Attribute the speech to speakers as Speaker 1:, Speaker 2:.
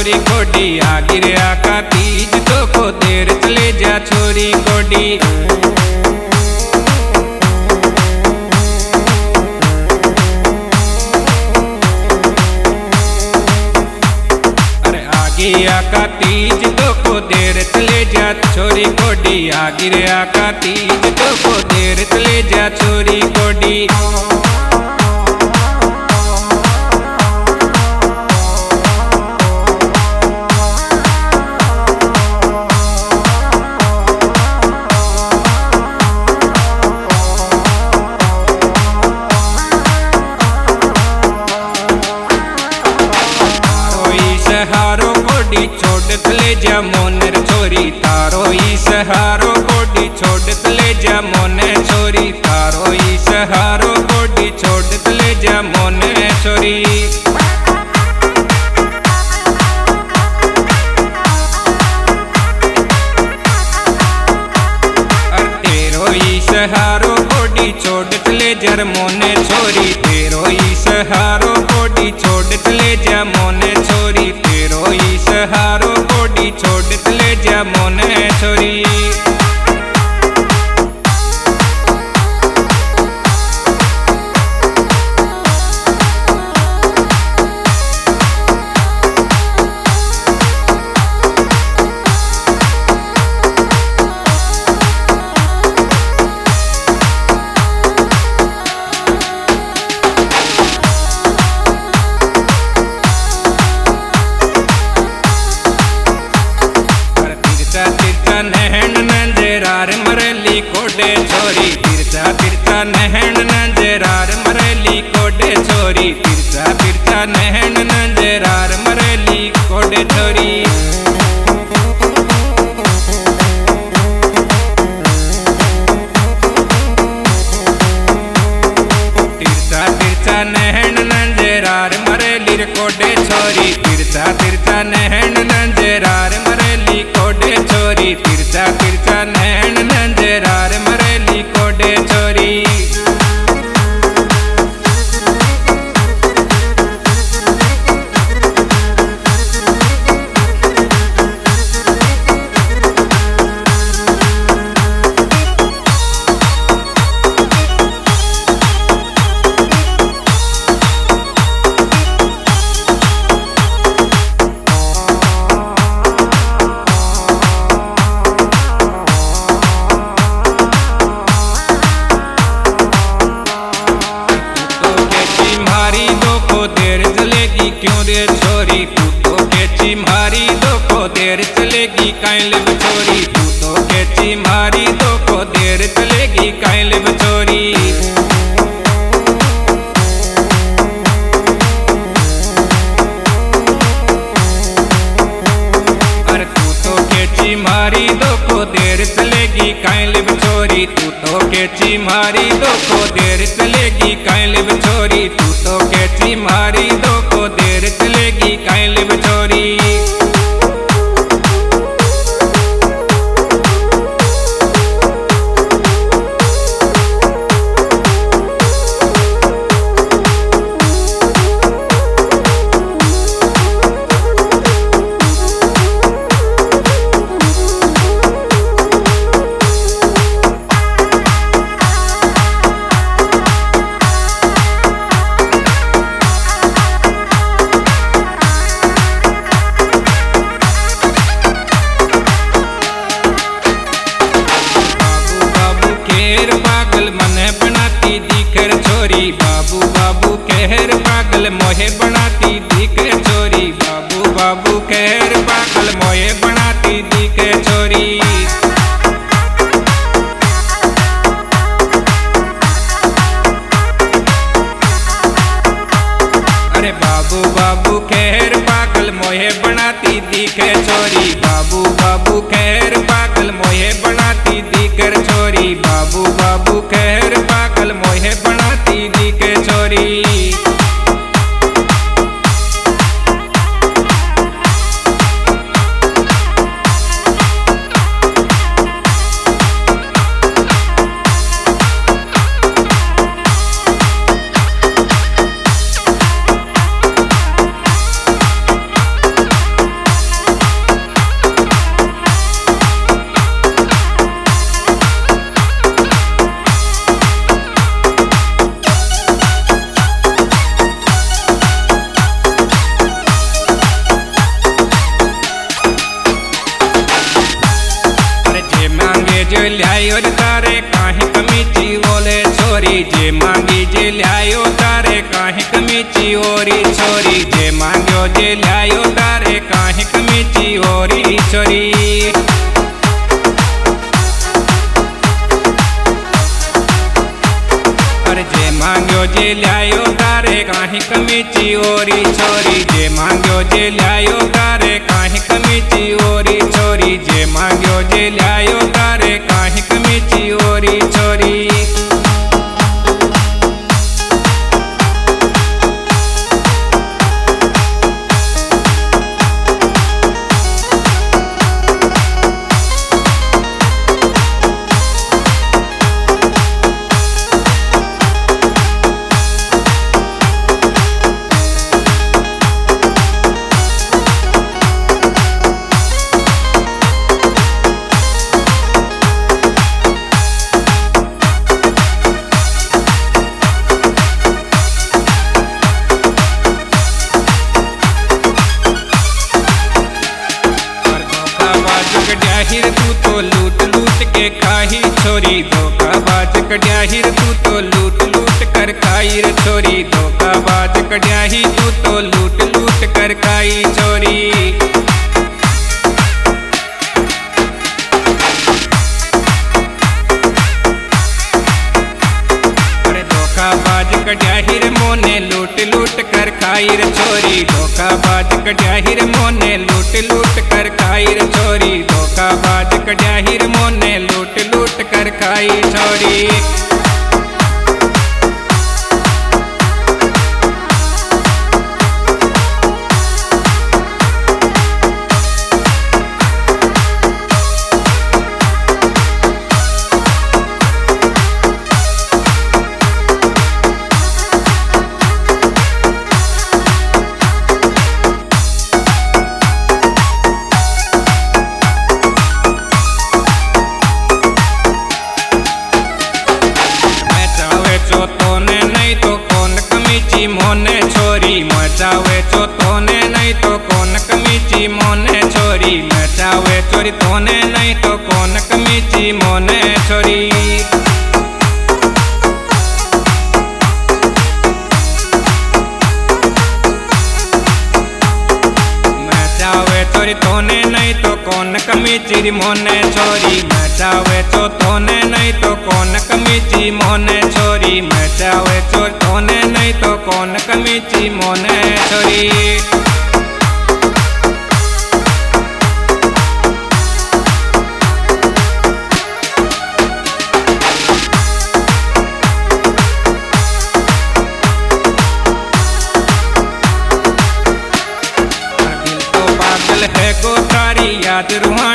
Speaker 1: छोरी कोडी आ गिरया का तीज तो को देर चले जा छोरी कोडी। अरे आ गया का तीज तो को देर चले जा छोरी कोडी आ गिरया का तीज तो को देर चले जा छोरी कोडी। सहारो कोडी छोड़ तले जा मोनर छोरी तारो ई सहारो कोडी छोड़ तले जा मोने छोरी तारो ई सहारो कोडी छोड़ तले जा मोने छोरी। तेरो ई सहारो कोडी छोड़ तले जर मोने छोरी तेरो ई सहारो कोडी छोड़ तले जा मोने छोरी तेरो ई सहारो कोडी छोड़ तले जा मोने छोरी। नहन नंजरार मरली कोडे छोरी तिरछा तिरछा नहन नंजरार मरली कोडे छोरी तिरछा तिरछा नहन नंजरार मरली कोडे छोरी। तिरछा तिरछा नहन नंजरार मरली कोडे छोरी तिरछा तिरछा नहन नंजरार मरली कोडे छोरी तिरछा तिरछा नैन नंजरार मरली कोडे छोरी। क्यों रे छोरी तू तो केची मारी दो को देर चलेगी काइल बचोरी तू तो केची मारी दो को देर चलेगी काइल बचोरी। अरे तू तो केची मारी दो को देर चलेगी काइल बचोरी तू तो केची मारी दो को देर चलेगी काइल बचोरी तू तो केची मारी दो को देर चलेगी काइल बचोरी। बाबू बाबू कहर पागल मोहे बनाती दिखे छोरी बाबू बाबू कहर पागल मोहे बनाती दिखे छोरी। अरे बाबू बाबू कहर पागल मोहे बनाती दिखे छोरी बाबू बाबू कहर पागल मोहे बनाती दिखे छोरी बाबू बाबू कहर पागल मोहे बनाती दिखे छोरी। લ્યાયો રે તારે કાંઈ કમીચી ઓલે છોરી જે માંગી જે લ્યાયો તારે કાંઈ કમીચી ઓરી છોરી જે માંગ્યો જે લ્યાયો તારે કાંઈ કમીચી ઓરી છોરી जे मांग्यो जे ल्यायो तारे काहीं कमीची ओरी छोरी जे मांग्यो जे ल्यायो तारे काहीं कमीची ओरी छोरी जे मांग्यो जे ल्यायो तारे काहीं कमीची ओरी छोरी कड्याहिर तू तो लूट लूट के खाही छोरी धोखाबाज कड्याहिर तू तो लूट लूट कर खाई रे छोरी धोखाबाज कड्याही तू तो लूट लूट कर खाई छोरी अरे धोखाबाज कड्याहिर मोने लूट लूट कर खाई रे छोरी धोखाबाज कड्याहिर मोने लूट लूट कर खाई रे छोरी धोखाबाज कड्याहिर मोने लूट लूट कर खाई छोरी मोने छोरी मचावे चो तोने नहीं तो कौन कमीची मोने छोरी मचावे चोरी तोने नहीं तो कौन कमीची मोने छोरी मचावे चोरी तोने नहीं तो कौन कमीची मोने छोरी मचावे चो तोने नहीं तो कौन कमीची मोने छोरी मचावे चोर तोने नहीं तो कौन कमीची मोने छोरी दिल तो पागल है गो तारी याद रुहा